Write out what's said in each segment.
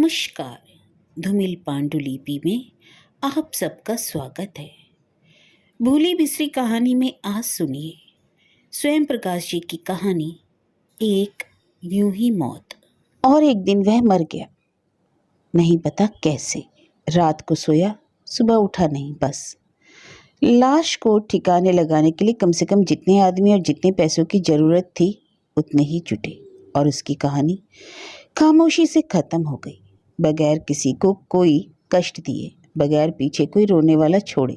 नमस्कार। धूमिल पांडुलिपि में आप सबका स्वागत है। भूली बिसरी कहानी में आज सुनिए स्वयं प्रकाश जी की कहानी एक यूं ही मौत। और एक दिन वह मर गया, नहीं पता कैसे। रात को सोया, सुबह उठा नहीं। बस लाश को ठिकाने लगाने के लिए कम से कम जितने आदमी और जितने पैसों की जरूरत थी उतने ही जुटे और उसकी कहानी खामोशी से खत्म हो गई, बगैर किसी को कोई कष्ट दिए, बगैर पीछे कोई रोने वाला छोड़े।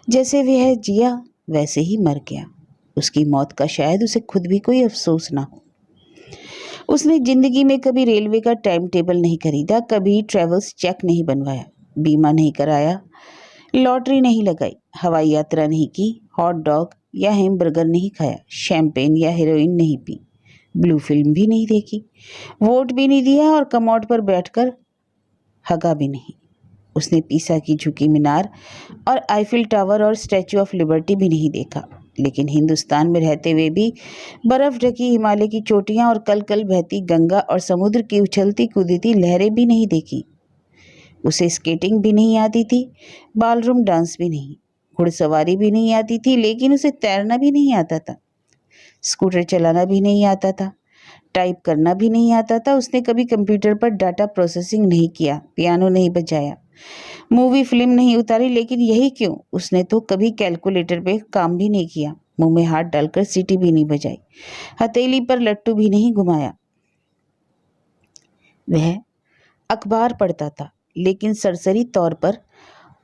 जैसे वह जिया वैसे ही मर गया। उसकी मौत का शायद उसे खुद भी कोई अफसोस ना हो। उसने जिंदगी में कभी रेलवे का टाइम टेबल नहीं खरीदा, कभी ट्रेवल्स चेक नहीं बनवाया, बीमा नहीं कराया, लॉटरी नहीं लगाई, हवाई यात्रा नहीं की, हॉट डॉग या हैमबर्गर नहीं खाया, शैंपेन या हेरोइन नहीं पी, ब्लू फिल्म भी नहीं देखी, वोट भी नहीं दिया और कमोड पर बैठकर हगा भी नहीं। उसने पीसा की झुकी मीनार और आईफिल टावर और स्टैच्यू ऑफ लिबर्टी भी नहीं देखा, लेकिन हिंदुस्तान में रहते हुए भी बर्फ ढकी हिमालय की चोटियां और कल कल बहती गंगा और समुद्र की उछलती कूदती लहरें भी नहीं देखी। उसे स्केटिंग भी नहीं आती थी, बालरूम डांस भी नहीं, घुड़सवारी भी नहीं आती थी, लेकिन उसे तैरना भी नहीं आता था, स्कूटर चलाना भी नहीं आता था, टाइप करना भी नहीं आता था। उसने कभी कंप्यूटर पर डाटा प्रोसेसिंग नहीं किया, पियानो नहीं बजाया, मूवी फिल्म नहीं उतारी, लेकिन यही क्यों, उसने तो कभी कैलकुलेटर पे काम भी नहीं किया, मुंह में हाथ डालकर सीटी भी नहीं बजाई, हथेली पर लट्टू भी नहीं घुमाया। वह अखबार पढ़ता था, लेकिन सरसरी तौर पर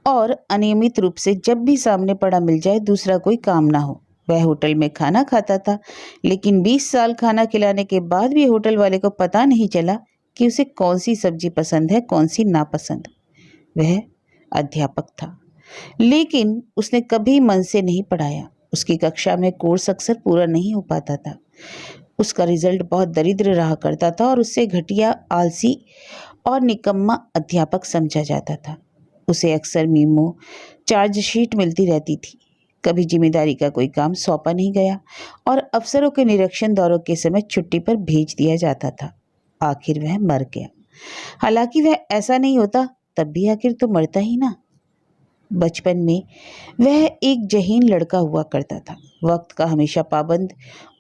और अनियमित रूप से, जब भी सामने पड़ा मिल जाए, दूसरा कोई काम ना हो। वह होटल में खाना खाता था, लेकिन 20 साल खाना खिलाने के बाद भी होटल वाले को पता नहीं चला कि उसे कौन सी सब्जी पसंद है, कौन सी नापसंद। वह अध्यापक था, लेकिन उसने कभी मन से नहीं पढ़ाया। उसकी कक्षा में कोर्स अक्सर पूरा नहीं हो पाता था। उसका रिजल्ट बहुत दरिद्र रहा करता था और उससे घटिया, आलसी और निकम्मा अध्यापक समझा जाता था। उसे अक्सर मीमो, चार्जशीट मिलती रहती थी। कभी जिम्मेदारी का कोई काम सौंपा नहीं गया और अफसरों के निरीक्षण दौरों के समय छुट्टी पर भेज दिया जाता था। आखिर वह मर गया। हालांकि वह ऐसा नहीं होता, तब भी आखिर तो मरता ही ना। बचपन में वह एक जहीन लड़का हुआ करता था, वक्त का हमेशा पाबंद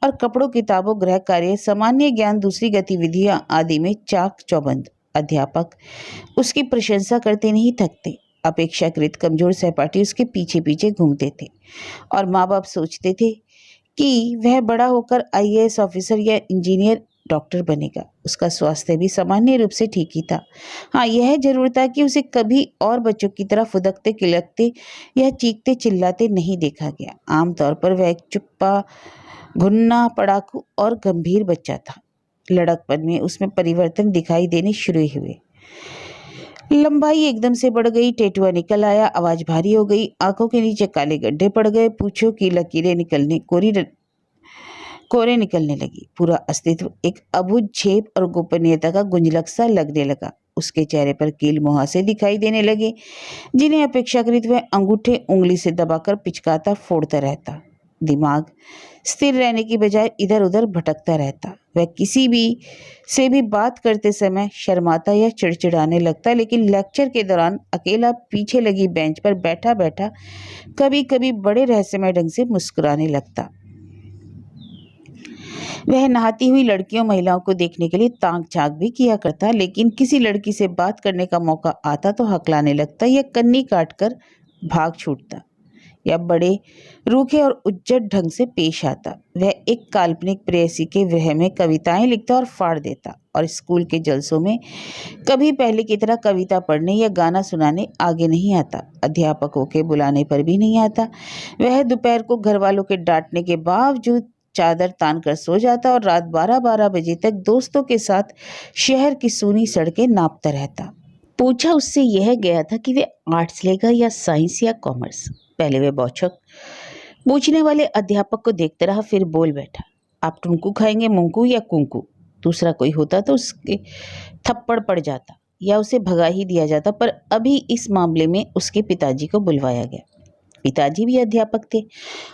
और कपड़ों, किताबों, गृह कार्य, सामान्य ज्ञान, दूसरी गतिविधियां आदि में चाक चौबंद। अध्यापक उसकी प्रशंसा करते नहीं थकते। अपेक्षाकृत कमजोर सहपाठी उसके पीछे पीछे घूमते थे और माँ बाप सोचते थे कि वह बड़ा होकर आईएएस ऑफिसर या इंजीनियर, डॉक्टर बनेगा। उसका स्वास्थ्य भी सामान्य रूप से ठीक ही था। हाँ, यह जरूर था कि उसे कभी और बच्चों की तरह फुदकते, किलकते या चीखते चिल्लाते नहीं देखा गया। आमतौर पर वह एक चुप्पा, घुन्ना, पड़ाकू और गंभीर बच्चा था। लड़कपन में उसमें परिवर्तन दिखाई देने शुरू हुए। लंबाई एकदम से बढ़ गई, टेटुआ निकल आया, आवाज भारी हो गई, आंखों के नीचे काले गड्ढे पड़ गए, पूंछों की लकीरें निकलने, कोरे निकलने लगी। पूरा अस्तित्व एक अबुझ झेप और गोपनीयता का गुंजलक सा लगने लगा। उसके चेहरे पर कील मुहासे दिखाई देने लगे, जिन्हें अपेक्षाकृत वह अंगूठे उंगली से दबाकर पिचकाता, फोड़ता रहता। दिमाग स्थिर रहने की बजाय इधर उधर भटकता रहता। वह किसी भी से भी बात करते समय शर्माता या चिड़चिड़ाने लगता, लेकिन लेक्चर के दौरान अकेला पीछे लगी बेंच पर बैठा बैठा कभी कभी बड़े रहस्यमय ढंग से मुस्कुराने लगता। वह नहाती हुई लड़कियों, महिलाओं को देखने के लिए ताक झांक भी किया करता, लेकिन किसी लड़की से बात करने का मौका आता तो हकलाने लगता या कन्नी काटकर भाग छूटता या बड़े रूखे और उज्जट ढंग से पेश आता। वह एक काल्पनिक प्रेयसी के विरह में कविताएं लिखता और फाड़ देता और स्कूल के जलसों में कभी पहले की तरह कविता पढ़ने या गाना सुनाने आगे नहीं आता। अध्यापकों के बुलाने पर भी नहीं आता। वह दोपहर को घर वालों के डांटने के बावजूद चादर तान कर सो जाता और रात 12-12 बजे तक दोस्तों के साथ शहर की सूनी सड़कें नापता रहता। पूछा उससे यह गया था कि वे आर्ट्स लेगा या साइंस या कॉमर्स। पहले वे बौछक पूछने वाले अध्यापक को देखता रहा, फिर बोल बैठा, आप टुनकू खाएंगे, मुंकू या कुंकू। दूसरा कोई होता तो उसके थप्पड़ पड़ जाता या उसे भगा ही दिया जाता, पर अभी इस मामले में उसके पिताजी को बुलवाया गया। पिताजी भी अध्यापक थे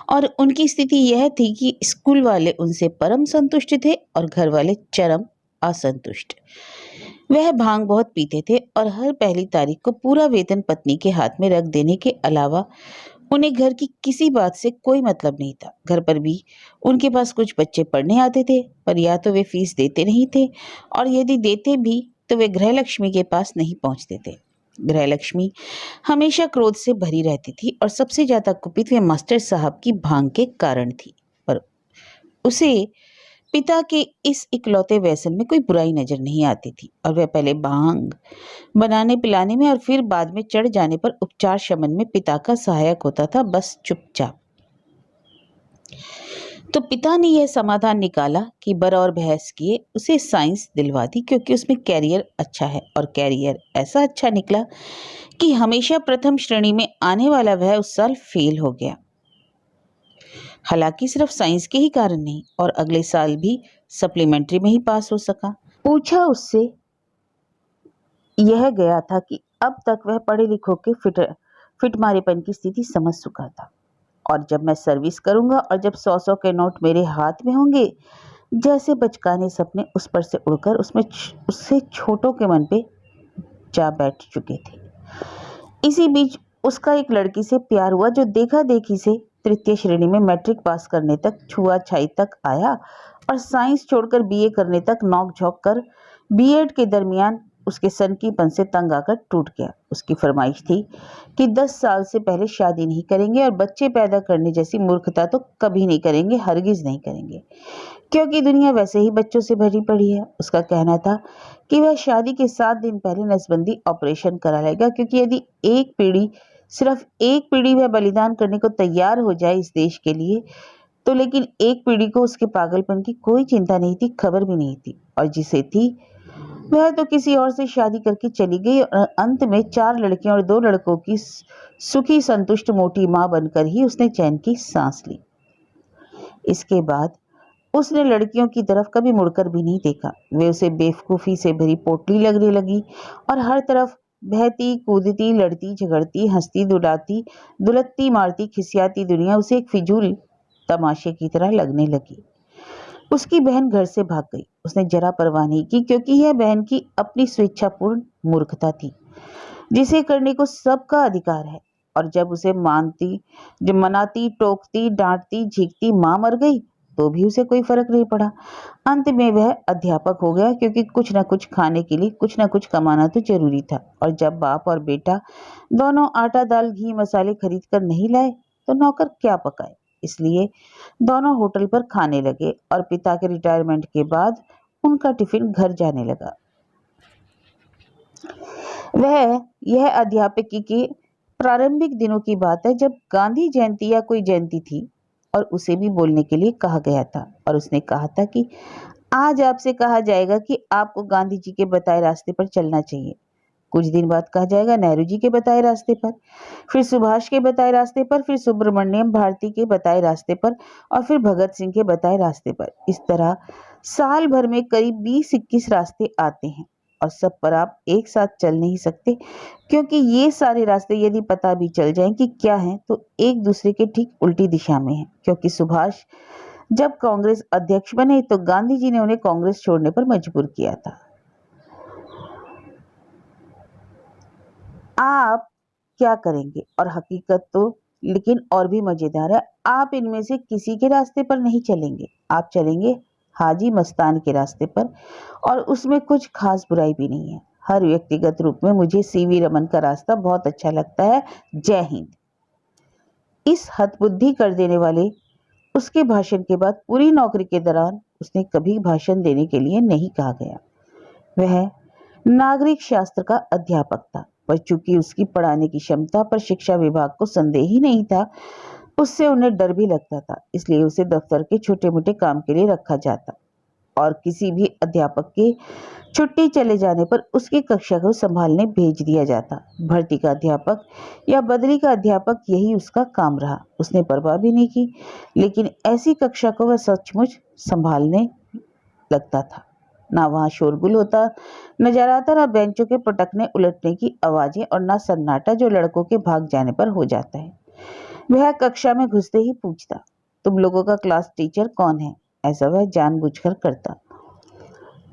और उनकी स्थिति यह थी कि स्कूल वाले उनसे परम संतुष्ट थे और घर वाले चरम असंतुष्ट। वह भांग बहुत पीते थे और हर पहली तारीख को पूरा वेतन पत्नी के हाथ में रख देने के अलावा उन्हें घर की किसी बात से कोई मतलब नहीं था। घर पर भी उनके पास कुछ बच्चे पढ़ने आते थे, पर या तो वे फीस देते नहीं थे और यदि देते भी तो वे गृहलक्ष्मी के पास नहीं पहुंचते थे। गृहलक्ष्मी हमेशा क्रोध से भरी रहती थी और सबसे ज्यादा कुपित वे मास्टर साहब की भांग के कारण थी। पर उसे पिता के इस इकलौते व्यसन में कोई बुराई नजर नहीं आती थी और वह पहले भांग बनाने पिलाने में और फिर बाद में चढ़ जाने पर उपचार शमन में पिता का सहायक होता था, बस चुपचाप। तो पिता ने यह समाधान निकाला कि बरौर बहस किए उसे साइंस दिलवा दी, क्योंकि उसमें कैरियर अच्छा है। और कैरियर ऐसा अच्छा निकला कि हमेशा प्रथम श्रेणी में आने वाला वह उस साल फेल हो गया। हालांकि सिर्फ साइंस के ही कारण नहीं, और अगले साल भी सप्लीमेंट्री में ही पास हो सका। पूछा उससे यह गया था कि अब तक वह पढ़े लिखों के फिटमारेपन की स्थिति समझ चुका था, और जब मैं सर्विस करूंगा और जब 100-100 के नोट मेरे हाथ में होंगे, जैसे बचकाने सपने उस पर से उड़कर उससे छोटों के मन पे जा बैठ चुके थे। इसी बीच उसका एक लड़की से प्यार हुआ जो देखा देखी से तृतीय श्रेणी में मैट्रिक पास करने तक, छुआछाई तक आया और साइंस छोड़कर बीए करने तक नौक झोंक कर बीएड के दरमियान उसके सनकीपन से तंग आकर टूट गया। उसकी फरमाइश थी कि 10 साल से पहले शादी नहीं करेंगे और बच्चे पैदा करने जैसी मूर्खता तो कभी नहीं करेंगे, हरगिज नहीं करेंगे, क्योंकि दुनिया वैसे ही बच्चों से भरी पड़ी है। उसका कहना था कि वह शादी के 7 दिन पहले नसबंदी ऑपरेशन करा लेगा, क्योंकि यदि सिर्फ एक पीढ़ी वह बलिदान करने को तैयार हो जाए इस देश के लिए, तो लेकिन एक पीढ़ी को उसके पागलपन की कोई चिंता नहीं थी, खबर भी नहीं थी, और जिसे थी वह तो किसी और से शादी करके चली गई और अंत में 4 लड़कियों और 2 लड़कों की सुखी संतुष्ट मोटी मां बनकर ही उसने चैन की सांस ली। इसके बाद उसने लड़कियों की तरफ कभी मुड़कर भी नहीं देखा। वे उसे बेवकूफी से भरी पोटली लगने लगी और हर तरफ बहती कूदती लड़ती झगड़ती हंसती दुलाती दुलत्ती मारती खिसियाती दुनिया उसे एक फिजूल तमाशे की तरह लगने लगी। उसकी बहन घर से भाग गई। उसने जरा परवाह नहीं की, क्योंकि यह बहन की अपनी स्वेच्छापूर्ण मूर्खता थी, जिसे करने को सबका अधिकार है। और जब मनाती टोकती डांटती झींकती मां मर गई तो भी उसे कोई फर्क नहीं पड़ा। अंत में वह अध्यापक हो गया, क्योंकि कुछ न कुछ खाने के लिए कुछ न कुछ कमाना तो जरूरी था। और जब बाप और बेटा दोनों आटा दाल घी मसाले खरीद कर नहीं लाए तो नौकर क्या पकाए, इसलिए दोनों होटल पर खाने लगे और पिता के रिटायरमेंट के बाद उनका टिफिन घर जाने लगा। यह अध्यापकी के प्रारंभिक दिनों की बात है, जब गांधी जयंती या कोई जयंती थी और उसे भी बोलने के लिए कहा गया था, और उसने कहा था कि आज आपसे कहा जाएगा कि आपको गांधी जी के बताए रास्ते पर चलना चाहिए। कुछ दिन बाद कहा जाएगा नेहरू जी के बताए रास्ते पर, फिर सुभाष के बताए रास्ते पर, फिर सुब्रमण्यम भारती के बताए रास्ते पर, और फिर भगत सिंह के बताए रास्ते पर। इस तरह साल भर में करीब 20-21 रास्ते आते हैं, और सब पर आप एक साथ चल नहीं सकते, क्योंकि ये सारे रास्ते यदि पता भी चल जाएं कि क्या हैं, तो एक दूसरे के ठीक उल्टी दिशा में हैं। क्योंकि सुभाष जब कांग्रेस अध्यक्ष बने तो गांधी जी ने उन्हें कांग्रेस छोड़ने पर मजबूर किया था। आप क्या करेंगे? और हकीकत तो लेकिन और भी मजेदार है, आप इनमें से किसी के रास्ते पर नहीं चलेंगे, आप चलेंगे हाजी मस्तान के रास्ते पर, और उसमें कुछ खास बुराई भी नहीं है। हर व्यक्तिगत रूप में मुझे सीवी रमन का रास्ता बहुत अच्छा लगता है। जय हिंद। इस हतबुद्धि कर देने वाले उसके भाषण के बाद पूरी नौकरी के दौरान उसने कभी भाषण देने के लिए नहीं कहा गया। वह नागरिक शास्त्र का अध्यापक था, पर चूंकि उसकी पढ़ाने की क्षमता पर शिक्षा विभाग को संदेह ही नहीं था, उससे उन्हें डर भी लगता था, इसलिए उसे दफ्तर के छोटे मोटे काम के लिए रखा जाता, और किसी भी अध्यापक के छुट्टी चले जाने पर उसकी कक्षा को संभालने भेज दिया जाता। भर्ती का अध्यापक या बदली का अध्यापक, यही उसका काम रहा। उसने परवाह भी नहीं की, लेकिन ऐसी कक्षा को वह सचमुच संभालने लगता था। ना वहां शोरगुल होता नजर आता, ना बेंचों के पटकने उलटने की आवाजें, और ना सन्नाटा जो लड़कों के भाग जाने पर हो जाता है। वह कक्षा में घुसते ही पूछता, तुम लोगों का क्लास टीचर कौन है? ऐसा वह जानबूझकर करता।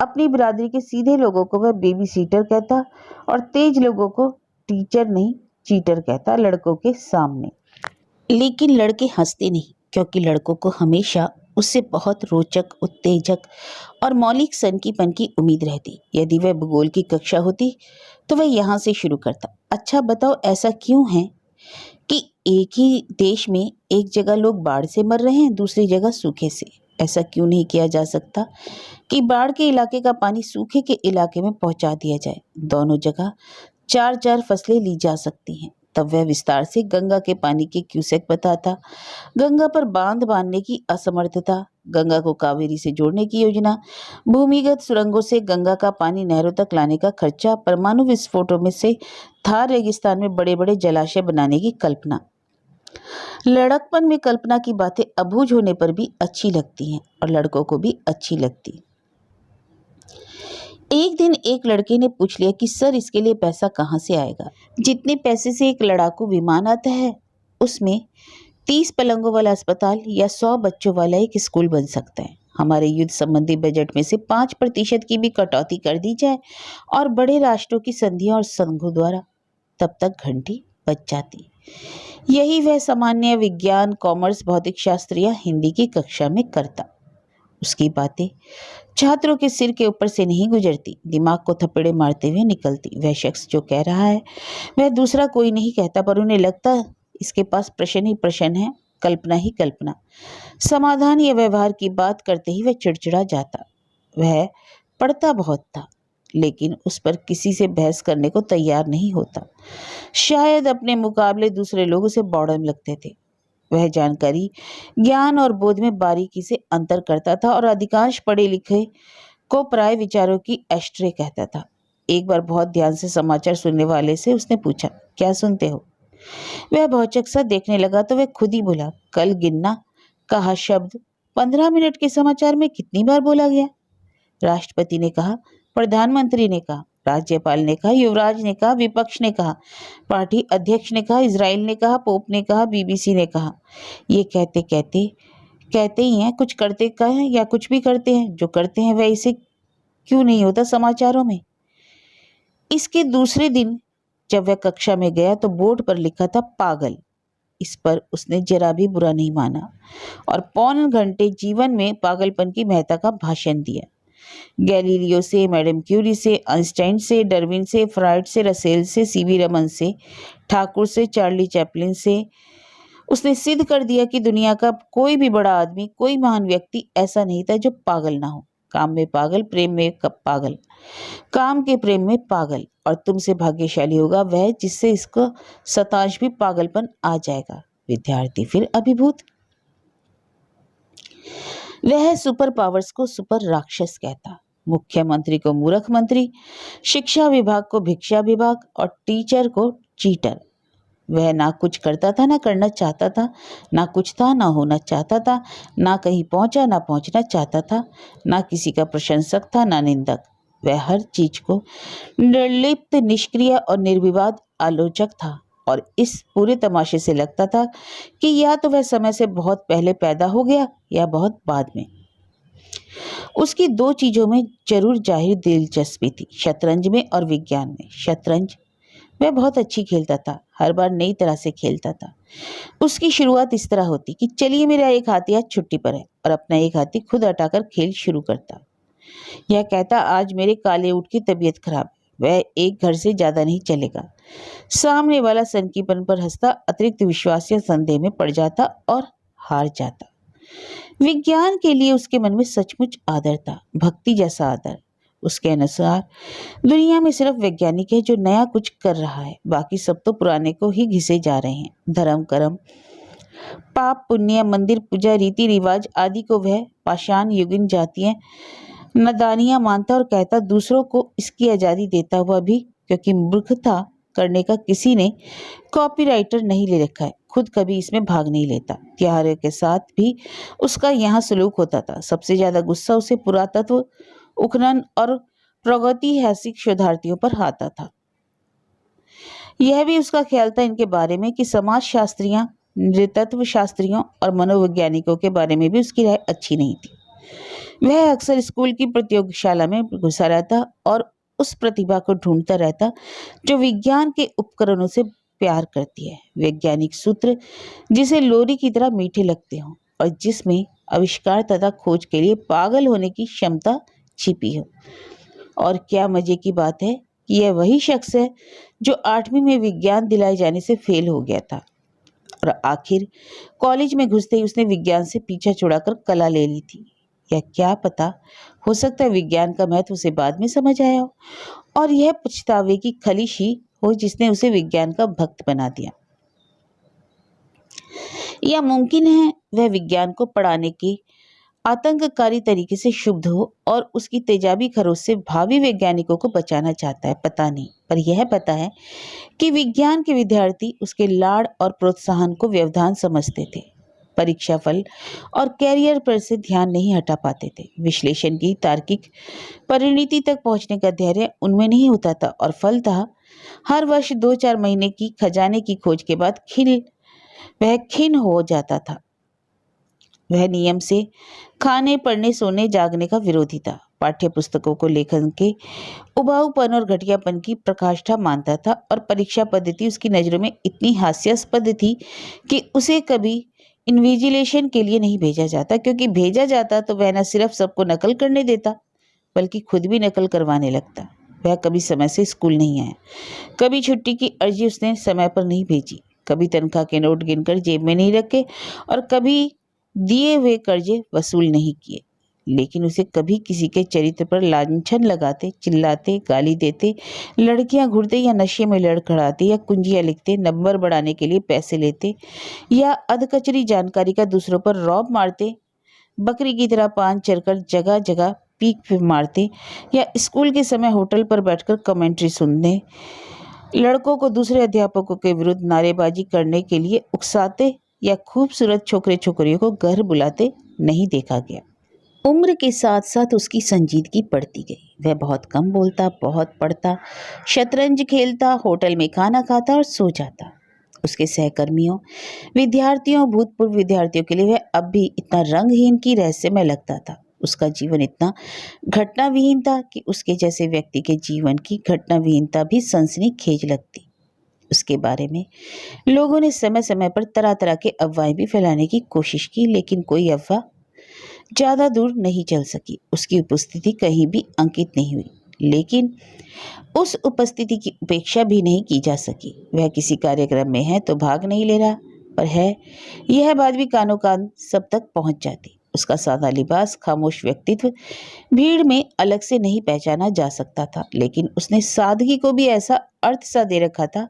अपनी बिरादरी के सीधे लोगों को वह बेबी सीटर कहता और तेज लोगों को टीचर नहीं चीटर कहता लड़कों के सामने। लेकिन लड़के हंसते नहीं, क्योंकि लड़कों को हमेशा उससे बहुत रोचक, उत्तेजक और मौलिक सनकीपन की उम्मीद रहती। यदि वह भूगोल की कक्षा होती तो वह यहाँ से शुरू करता, अच्छा बताओ ऐसा क्यों है कि एक ही देश में एक जगह लोग बाढ़ से मर रहे हैं, दूसरी जगह सूखे से? ऐसा क्यों नहीं किया जा सकता कि बाढ़ के इलाके का पानी सूखे के इलाके में पहुंचा दिया जाए? दोनों जगह 4-4 फसलें ली जा सकती हैं। तब वह विस्तार से गंगा के पानी के क्यूसेक बताता, गंगा पर बांध बांधने की असमर्थता, गंगा को कावेरी से जोड़ने की योजना, भूमिगत सुरंगों से गंगा का पानी नहरों तक लाने का खर्चा, परमाणु विस्फोटों में से थार रेगिस्तान में बड़े बड़े जलाशय बनाने की कल्पना। लड़कपन में कल्पना की बातें अबूझ होने पर भी अच्छी लगती हैं और लड़कों को भी अच्छी लगती। एक दिन एक लड़के ने पूछ लिया कि सर इसके लिए पैसा कहाँ से आएगा? जितने पैसे से एक लड़ाकू विमान आता है उसमें 30 पलंगों वाला अस्पताल या 100 बच्चों वाला एक स्कूल बन सकता है। हमारे युद्ध संबंधी बजट में से 5% की भी कटौती कर दी जाए और बड़े राष्ट्रों की संधियों और संघों द्वारा, तब तक घंटी बज जाती। यही वह सामान्य विज्ञान, कॉमर्स, भौतिक शास्त्र या हिंदी की कक्षा में करता। उसकी बातें छात्रों के सिर के ऊपर से नहीं गुजरती, दिमाग को थपेड़े मारते हुए निकलती। वह शख्स जो कह रहा है वह दूसरा कोई नहीं कहता, पर उन्हें लगता इसके पास प्रश्न ही प्रश्न है, कल्पना ही कल्पना। समाधान या व्यवहार की बात करते ही वह चिड़चिड़ा जाता। वह पढ़ता बहुत था, लेकिन उस पर किसी से बहस करने को तैयार नहीं होता। शायद अपने मुकाबले दूसरे लोग उसे बौड़म लगते थे। वह जानकारी, ज्ञान और बोध में बारीकी से अंतर करता था और अधिकांश पढ़े लिखे को पराये विचारों की एस्ट्रे कहता था। एक बार बहुत ध्यान से समाचार सुनने वाले से उसने पूछा, क्या सुनते हो? वह भौचक सा देखने लगा तो वह खुद ही बोला, कल गिनना कहा शब्द 15 मिनट के समाचार में कितनी बार बोला गया? राष्ट्रपति ने कहा, प्रधानमंत्री ने कहा, राज्यपाल ने कहा, युवराज ने कहा, विपक्ष ने कहा, पार्टी अध्यक्ष ने कहा, इजराइल ने कहा, पोप ने कहा, बीबीसी ने कहा। ये कहते कहते कहते ही हैं, कुछ करते का है या कुछ भी करते हैं, जो करते हैं वह इसे क्यों नहीं होता समाचारों में? इसके दूसरे दिन जब वह कक्षा में गया तो बोर्ड पर लिखा था पागल। इस पर उसने जरा भी बुरा नहीं माना और पौन घंटे जीवन में पागलपन की महत्ता का भाषण दिया। गैलीलियो से, मैडम क्यूरी से, आइंस्टाइन से, डार्विन से, फ्रायड से, रसेल से, सीवी रमन से, ठाकुर से, चार्ली चैपलिन से उसने सिद्ध कर दिया कि दुनिया का कोई भी बड़ा आदमी, कोई महान व्यक्ति ऐसा नहीं था जो पागल ना हो। काम में पागल, प्रेम में पागल, काम के प्रेम में पागल, और तुमसे भाग्यशाली होगा वह जिससे इसको शतांश भी पागलपन आ जाएगा। विद्यार्थी फिर अभिभूत। वह सुपर पावर्स को सुपर राक्षस कहता, मुख्यमंत्री को मूर्ख मंत्री, शिक्षा विभाग को भिक्षा विभाग और टीचर को चीटर। वह ना कुछ करता था, ना करना चाहता था, ना कुछ था, ना होना चाहता था, ना कहीं पहुंचा, ना पहुंचना चाहता था, ना किसी का प्रशंसक था, ना निंदक। वह हर चीज को निर्लिप्त, निष्क्रिय और निर्विवाद आलोचक था और इस पूरे तमाशे से लगता था कि या तो वह समय से बहुत पहले पैदा हो गया या बहुत बाद में। उसकी दो चीजों में जरूर जाहिर दिलचस्पी थी, शतरंज में और विज्ञान में। शतरंज वह बहुत अच्छी खेलता था, हर बार नई तरह से खेलता था। उसकी शुरुआत इस तरह होती कि चलिए मेरा एक हाथी आज छुट्टी पर है, और अपना एक हाथी खुद हटाकर खेल शुरू करता। यह कहता, आज मेरे काले ऊँट की तबीयत खराब है, वह एक घर से ज्यादा नहीं चलेगा। सामने वाला सनकीपन पर हंसता, अतिरिक्त विश्वास या संदेह में पड़ जाता और हार जाता। विज्ञान के लिए उसके मन में सचमुच आदर था, भक्ति जैसा आदर। उसके अनुसार दुनिया में सिर्फ वैज्ञानिक है जो नया कुछ कर रहा है, बाकी सब तो पुराने को ही घिसे जा रहे हैं। धर्म कर्म, पाप पुण्य, मंदिर पूजा, रीति रिवाज आदि को वह पाषाण युगीन जातियां नदानियां मानता और कहता, दूसरों को इसकी आजादी देता हुआ भी, क्योंकि मूर्खता करने का किसी ने कॉपीराइटर नहीं ले रखा है, खुद कभी इसमें भाग नहीं लेता। त्योहारों के साथ भी उसका यहाँ सलूक होता था। सबसे ज्यादा गुस्सा उसे पुरातत्व, उत्खनन और प्रगतिहासिक शोधार्थियों पर आता था। यह भी उसका ख्याल था इनके बारे में कि समाज शास्त्रियों, नृतत्व शास्त्रियों और मनोवैज्ञानिकों के बारे में भी उसकी राय अच्छी नहीं थी। वह अक्सर स्कूल की प्रतियोगशाला में घुसा रहता और उस प्रतिभा को ढूंढता रहता जो विज्ञान के उपकरणों से प्यार करती है। वैज्ञानिक सूत्र जिसे लोरी की तरह मीठे लगते हों और जिसमें आविष्कार तथा खोज के लिए पागल होने की क्षमता छिपी हो। और क्या मजे की बात है कि यह वही शख्स है जो 8वीं में विज्ञान दिलाए जाने से फेल हो गया था और आखिर कॉलेज में घुसते ही उसने विज्ञान से पीछा छुड़ाकर कला ले ली थी। या क्या पता, हो सकता है विज्ञान का महत्व उसे बाद में समझ आया हो और यह पछतावे की खलिश ही हो जिसने उसे विज्ञान का भक्त बना दिया। या मुमकिन है वह विज्ञान को पढ़ाने के आतंककारी तरीके से शुद्ध हो और उसकी तेजाबी खरोच से भावी वैज्ञानिकों को बचाना चाहता है, पता नहीं। पर यह पता है कि विज्ञान के विद्यार्थी उसके लाड़ और प्रोत्साहन को व्यवधान समझते थे, परीक्षा फल और कैरियर पर से ध्यान नहीं हटा पाते थे। विश्लेषण की तार्किक परिणति तक पहुंचने का धैर्य उनमें नहीं होता था और फलतः हर वर्ष 2-4 महीने की खजाने की खोज के बाद वह खिन्न हो जाता था। वह नियम से खाने पढ़ने सोने जागने का विरोधी था। पाठ्य पुस्तकों को लेखन के उबाऊपन और घटियापन की प्रकाष्ठा मानता था और परीक्षा पद्धति उसकी नज़रों में इतनी हास्यास्पद थी कि उसे कभी इन्विजिलेशन के लिए नहीं भेजा जाता, क्योंकि भेजा जाता तो वह न सिर्फ सबको नकल करने देता बल्कि खुद भी नकल करवाने लगता। वह कभी समय से स्कूल नहीं आया, कभी छुट्टी की अर्जी उसने समय पर नहीं भेजी, कभी तनख्वाह के नोट गिनकर जेब में नहीं रखे और कभी दिए हुए कर्जे वसूल नहीं किए। लेकिन उसे कभी किसी के चरित्र पर लांछन लगाते, चिल्लाते, गाली देते, लड़कियां घूरते या नशे में लड़खड़ाते या कुंजियां लिखते, नंबर बढ़ाने के लिए पैसे लेते या अधकचरी जानकारी का दूसरों पर रौब मारते, बकरी की तरह पान चरकर जगह जगह पीक मारते या स्कूल के समय होटल पर बैठकर कमेंट्री सुनने, लड़कों को दूसरे अध्यापकों के विरुद्ध नारेबाजी करने के लिए उकसाते या खूबसूरत छोकरे छोकरियों को घर बुलाते नहीं देखा गया। उम्र के साथ साथ उसकी संजीदगी बढ़ती गई। वह बहुत कम बोलता, बहुत पढ़ता, शतरंज खेलता, होटल में खाना खाता और सो जाता। उसके सहकर्मियों, विद्यार्थियों, भूतपूर्व विद्यार्थियों के लिए वह अब भी इतना रंगहीन की रहस्यमय लगता था। उसका जीवन इतना घटनाविहीन था कि उसके जैसे व्यक्ति के जीवन की घटनाविहीनता भी सनसनीखेज लगती। उसके बारे में लोगों ने समय समय पर तरह तरह के अफवाहें भी फैलाने की कोशिश की, लेकिन कोई अफवाह ज़्यादा दूर नहीं चल सकी। उसकी उपस्थिति कहीं भी अंकित नहीं हुई, लेकिन उस उपस्थिति की उपेक्षा भी नहीं की जा सकी। वह किसी कार्यक्रम में है तो भाग नहीं ले रहा, पर है, यह बात भी कानों कान सब तक पहुंच जाती। उसका सादा लिबास, खामोश व्यक्तित्व भीड़ में अलग से नहीं पहचाना जा सकता था, लेकिन उसने सादगी को भी ऐसा अर्थ सा दे रखा था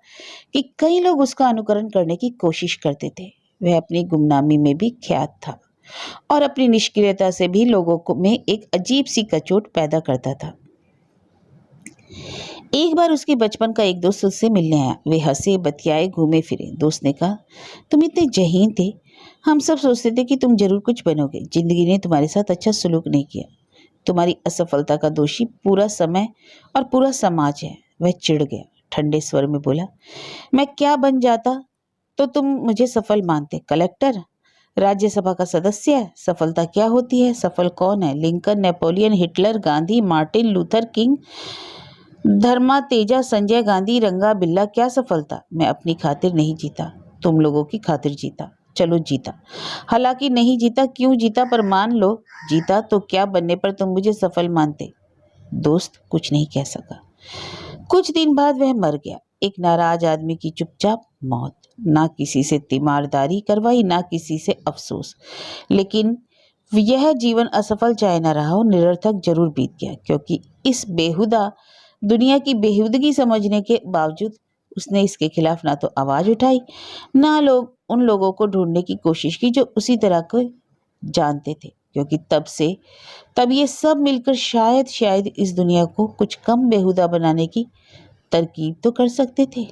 कि कई लोग उसका अनुकरण करने की कोशिश करते थे। वह अपनी गुमनामी में भी ख्यात था और अपनी निष्क्रियता से भी लोगों को में एक अजीब सी कचोट पैदा करता था। एक बार उसके बचपन का एक दोस्त उससे मिलने आया। वे हंसे, बतियाए, घूमे फिरे। दोस्त ने कहा, तुम इतने जहीन थे, हम सब सोचते थे कि तुम जरूर कुछ बनोगे। जिंदगी ने तुम्हारे साथ अच्छा सलूक नहीं किया। तुम्हारी असफलता का दोषी पूरा समय और पूरा समाज है। वह चिढ़ गया, ठंडे स्वर में बोला, मैं क्या बन जाता तो तुम मुझे सफल मानते? कलेक्टर, राज्यसभा का सदस्य? सफलता क्या होती है? सफल कौन है? Lincoln, Napoleon, Hitler, Gandhi, Martin Luther King, Dharma Teja, Sanjay Gandhi, Ranga Billa? क्या सफलता? मैं अपनी खातिर नहीं जीता, तुम लोगों की खातिर जीता। चलो जीता, हालांकि नहीं जीता, क्यों जीता, पर मान लो जीता, तो क्या बनने पर तुम मुझे सफल मानते? दोस्त कुछ नहीं कह सका। कुछ दिन बाद वह मर गया, एक नाराज आदमी की चुपचाप मौत। ना किसी से तीमारदारी करवाई, ना किसी से अफसोस। लेकिन यह जीवन असफल चाहे ना रहा हो, निरर्थक जरूर बीत गया, क्योंकि इस बेहुदा दुनिया की बेहुदगी समझने के बावजूद उसने इसके खिलाफ ना तो आवाज उठाई, ना उन लोगों को ढूंढने की कोशिश की जो उसी तरह को जानते थे, क्योंकि तब ये सब मिलकर शायद इस दुनिया को कुछ कम बेहुदा बनाने की तरकीब तो कर सकते थे।